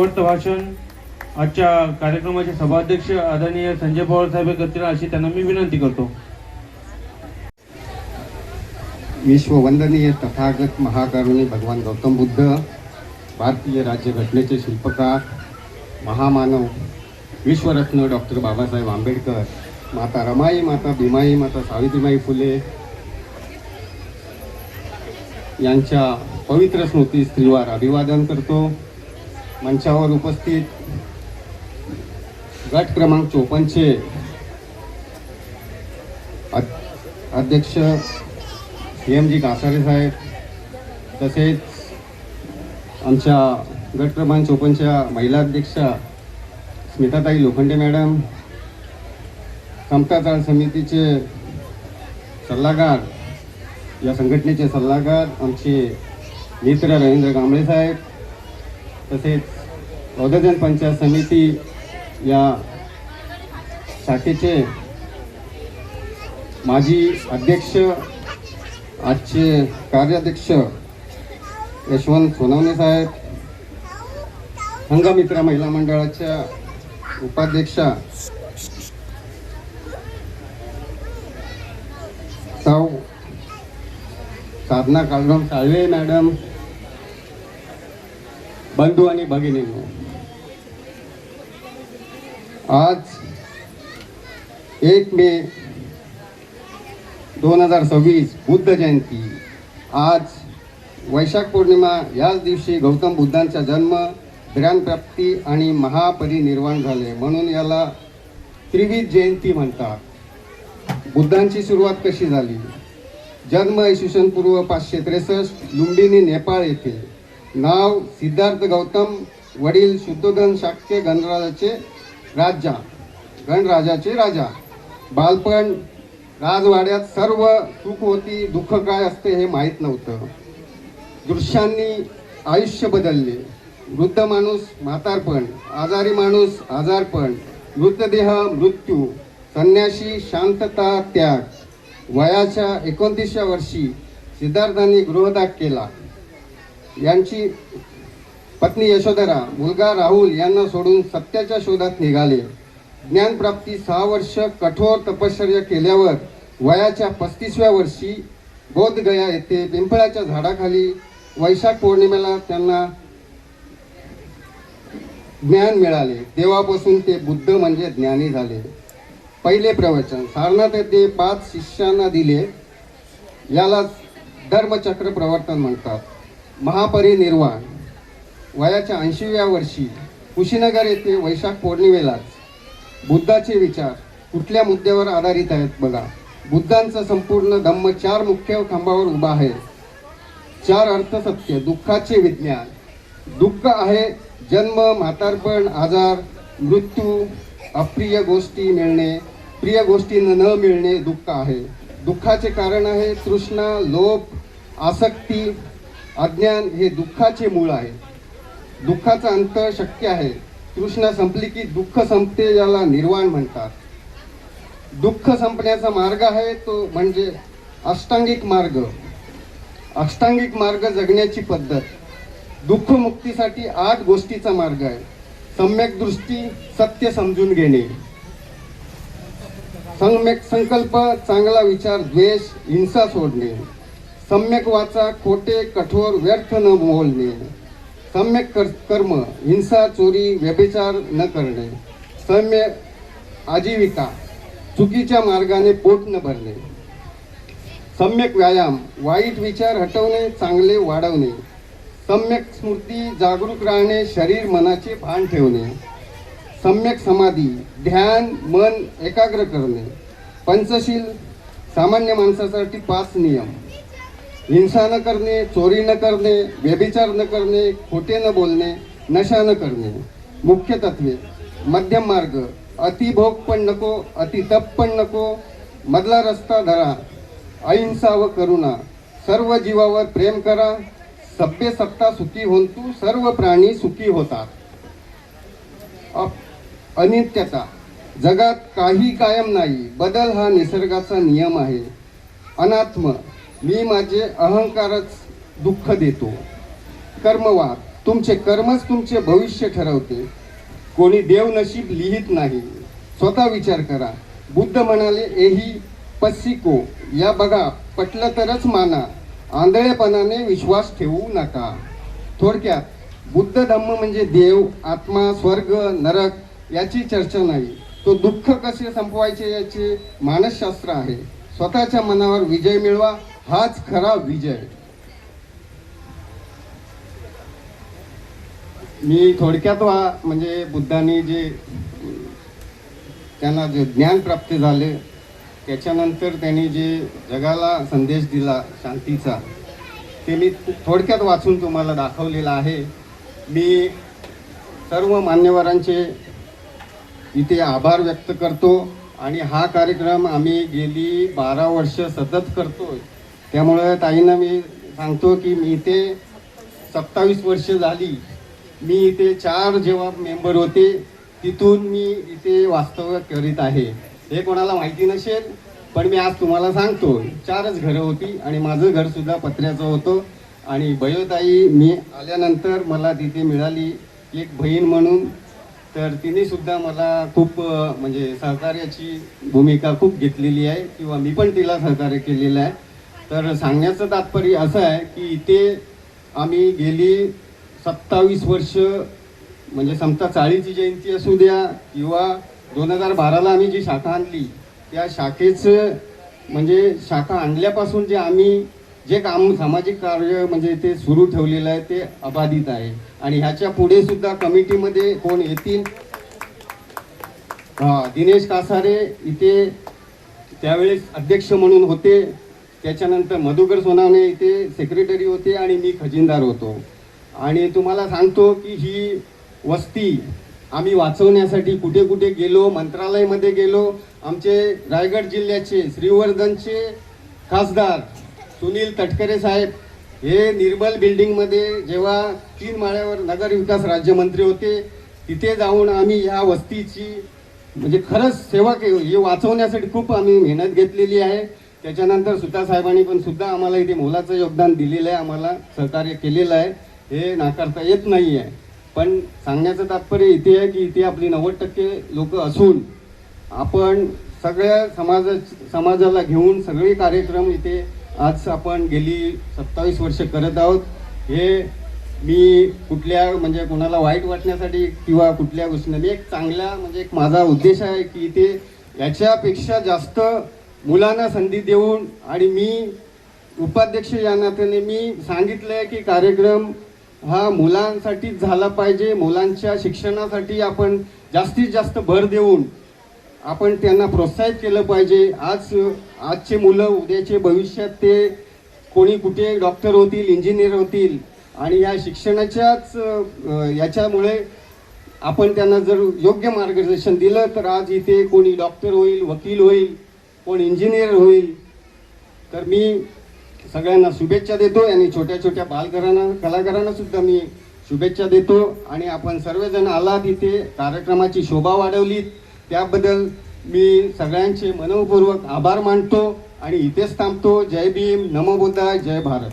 शेवटचं भाषण आजच्या कार्यक्रमाचे सभाध्यक्ष आदरणीय संजय पवार साहेब करतील अशी त्यांना मी विनंती करतो. विश्ववंदनीय तथागत महाकरुणी भगवान गौतम बुद्ध, भारतीय राज्यघटनेचे शिल्पकार, महामानव, विश्वरत्न डॉक्टर बाबासाहेब आंबेडकर, माता रमाई, माता भीमाई, माता सावित्रीबाई फुले यांच्या पवित्र स्मृती स्त्रीवार अभिवादन करतो. मंचावर उपस्थित गट क्रमांक 54चे अध्यक्ष CMG कासारे साहेब, तसेच आमच्या गट क्रमांक 54च्या महिला अध्यक्षा स्मिताताई लोखंडे मॅडम, समता चाळ समितीचे सल्लागार, या संघटनेचे सल्लागार आमचे मित्र रवींद्र कांबळे साहेब, तसेच बहुजन पंचायत समिती या शाखेचे माजी अध्यक्ष, आजचे कार्याध्यक्ष यशवंत सोनवणे साहेब, संघमित्र महिला मंडळाच्या उपाध्यक्षा सौ साधना काळराम साळवे मॅडम, बंधू आणि भगिनींनो, आज 1 मे 2026 बुद्ध जयंती. आज वैशाख पौर्णिमा. याच दिवशी गौतम बुद्धांचा जन्म, ज्ञानप्राप्ती आणि महापरिनिर्वाण झाले, म्हणून याला त्रिविध जयंती म्हणतात. बुद्धांची सुरुवात कशी झाली? जन्म इसवी पूर्व 563 लुंबिनी, नेपाळ येथे. नाव सिद्धार्थ गौतम. वडील शुद्धोधन शाक्य गणराजाचे राजा. बालपण राजवाड्यात सर्व सुख होती, दुःख काय असते हे माहीत नव्हतं. दृश्यांनी आयुष्य बदलले. वृद्ध माणूस म्हातारपण, आजारी माणूस आजारपण, मृतदेह मृत्यू, संन्यासी शांतता त्याग. वयाच्या 29व्या वर्षी सिद्धार्थांनी गृहत्याग केला. यांची पत्नी यशोधरा, मुलगा राहुल यांना सोडून सत्याच्या शोधात निघाले. ज्ञानप्राप्ती 6 वर्ष कठोर तपश्चर्या केल्यावर वयाच्या 35व्या वर्षी बोधगया येथे पिंपळाच्या झाडाखाली वैशाख पौर्णिमेला त्यांना ज्ञान मिळाले. तेव्हापासून ते बुद्ध म्हणजे ज्ञानी झाले. पहिले प्रवचन सारनाथ येथे 5 शिष्यांना दिले. याला धर्मचक्र प्रवर्तन म्हणतात. महापरिनिर्वाण वयाच्या 80व्या वर्षी कुशीनगर येथे वैशाख पौर्णिमेलाच. बुद्धाचे विचार कुठल्या मुद्द्यावर आधारित आहेत बघा. बुद्धांचा संपूर्ण धम्म 4 मुख्य खांबावर उभा आहे. 4 अर्थ सत्य. दुःखाचे विज्ञान. दुःख आहे जन्म, म्हातारपण, आजार, मृत्यू, अप्रिय गोष्टी मिळणे, प्रिय गोष्टी न मिळणे दुःख आहे. दुःखाचे कारण आहे तृष्णा, लोभ, आसक्ती, अज्ञान. हे दुःखाचे मूळ आहे. दुःखाचा अंत शक्य आहे. तृष्णा संपली की दुःख संपते, याला निर्वाण म्हणतात. दुःख संपण्याचा मार्ग आहे तो म्हणजे अष्टांगिक मार्ग. अष्टांगिक मार्ग जगण्याची पद्धत. दुःख मुक्तीसाठी 8 गोष्टीचा मार्ग आहे. सम्यक दृष्टी, सत्य समजून घेणे. सम्यक संकल्प, चांगला विचार, द्वेष, हिंसा सोडणे. सम्यक वाचा, खोटे, कठोर, व्यर्थ न बोलणे. सम्यक कर्म, हिंसा, चोरी, व्यभिचार न करणे. सम्यक आजीविका, चुकीच्या मार्गाने पोट न भरणे. सम्यक व्यायाम, वाईट विचार हटवणे, चांगले वाढवणे. सम्यक स्मृती, जागरूक राहणे, शरीर मनाचे भान ठेवणे. सम्यक समाधी, ध्यान, मन एकाग्र करणे. पंचशील, सामान्य माणसासाठी 5 नियम. हिंसा न करणे, चोरी न करणे, व्यभिचार न करणे, खोटे न बोलणे, नशा न करणे. मुख्य तत्वे. मध्यम मार्ग, अति भोग पण नको, अति तप पण नको, मधला रस्ता धरा. अहिंसा व करुणा. सर्व जीवावर प्रेम करा. सभ्य सत्ता सुखी होंतु, सर्व प्राणी सुखी होतात. अनित्यता. जगात काही कायम नाही. बदल हा निसर्गाचा नियम आहे. अनात्म. मी माझे अहंकारच दुःख देतो. कर्मवाद. तुमचे कर्मच तुमचे भविष्य ठरवते. कोणी देव नशीब लिहित नाही, स्वतः विचार करा. बुद्ध म्हणाले, एही पस्सिको, या बघा, पटलं तरच माना, आंधळेपणाने विश्वास ठेवू नका. थोडक्यात बुद्ध धम्म म्हणजे देव, आत्मा, स्वर्ग, नरक याची चर्चा नाही. तो दुःख कसे संपवायचे याचे मानसशास्त्र आहे. स्वतःच्या मनावर विजय मिळवा, हाच खरा विजय. मी थोडक्यात म्हणजे बुद्धांनी जे त्यांना जे ज्ञान प्राप्त झाले त्याच्यानंतर त्यांनी जे जगाला संदेश दिला शांतीचा, ते मी थोडक्यात वाचून तुम्हाला दाखवलेलं आहे. मी सर्व मान्यवरांचे इथे आभार व्यक्त करतो आणि हा कार्यक्रम आम्ही गेली 12 वर्ष सतत करतो. त्यामुळे ताईंना मी सांगतो की मी इथे 27 वर्ष झाली. मी इथे 4 जेव्हा मेंबर होते तिथून मी इथे वास्तव्य करीत आहे. हे कोणाला माहिती नसेल, पण मी आज तुम्हाला सांगतो. 4च घरं होती आणि माझं घरसुद्धा पत्र्याचं होतं. आणि बयोताई मी आल्यानंतर मला तिथे मिळाली एक बहीण म्हणून, तर तिने सुद्धा मला खूप म्हणजे सहकार्याची भूमिका खूप घेतलेली आहे, किंवा मी पण तिला सहकार्य केलेलं आहे. तर सांगण्याचं तात्पर्य असं आहे की इथे आम्ही गेली 27 वर्ष, म्हणजे समता 40ची जयंती असू द्या किंवा 2012ला आम्ही जी शाखा आणली, त्या शाखेचं म्हणजे शाखा आणल्यापासून जे आम्ही जे काम सामाजिक कार्य म्हणजे ते सुरू ठेवलेलं आहे ते अबाधित आहे. आणि ह्याच्या पुढे सुद्धा कमिटीमध्ये कोण येतील, दिनेश कासारे इथे त्यावेळेस अध्यक्ष म्हणून होते. त्याच्यानंतर मधुकर सोनावणे इथे सेक्रेटरी होते आणि मी खजिनदार होतो. आणि तुम्हाला सांगतो की ही वस्ती आम्ही वाचवण्यासाठी कुठे कुठे गेलो, मंत्रालयामध्ये गेलो. आमचे रायगड जिल्ह्याचे श्रीवर्धनचे खासदार सुनील तटकरे साहेब हे निर्मल बिल्डिंगमध्ये जेव्हा 3 माळ्यावर नगर विकास राज्यमंत्री होते, तिथे जाऊन आम्ही ह्या वस्तीची म्हणजे खरंच सेवा केली. हे वाचवण्यासाठी खूप आम्ही मेहनत घेतलेली आहे. त्याच्यानंतर सुद्धा साहेबांनी पण सुद्धा आम्हाला इथे मोलाचं योगदान दिलेलं आहे, आम्हाला सहकार्य केलेलं आहे, हे नाकारता येत नाही आहे. पण सांगण्याचं तात्पर्य इथे आहे की इथे आपली 90% लोक असून आपण सगळ्या समाजाला घेऊन सगळे कार्यक्रम इथे आज आपण गेली 27 वर्ष करत आहोत. हे मी कुठल्या म्हणजे कोणाला वाईट वाटण्यासाठी किंवा कुठल्या गोष्टी, मी एक चांगला म्हणजे एक माझा उद्देश आहे की इथे याच्यापेक्षा जास्त मुलांना संधी देऊन, आणि मी उपाध्यक्ष या नात्याने मी सांगितलं आहे की कार्यक्रम हा मुलांसाठीच झाला पाहिजे. मुलांच्या शिक्षणासाठी आपण जास्तीत जास्त भर देऊन आपण त्यांना प्रोत्साहित केलं पाहिजे. आजचे मुलं उद्याचे भविष्यात ते कोणी कुठे डॉक्टर होतील, इंजिनियर होतील. आणि या शिक्षणाच्याच याच्यामुळे आपण त्यांना जर योग्य मार्गदर्शन दिलं तर आज इथे कोणी डॉक्टर होईल, वकील होईल, कोण इंजिनियर होईल. तर मी सगळ्यांना शुभेच्छा देतो आणि छोट्या छोट्या कलाकारांना सुद्धा मी शुभेच्छा देतो. आणि आपण सर्वजण आलात इथे, कार्यक्रमाची शोभा वाढवलीत, त्याबद्दल मी सगळ्यांचे मनपूर्वक आभार मानतो आणि इथेच थांबतो. जय भीम, नमो बुद्धाय, जय भारत.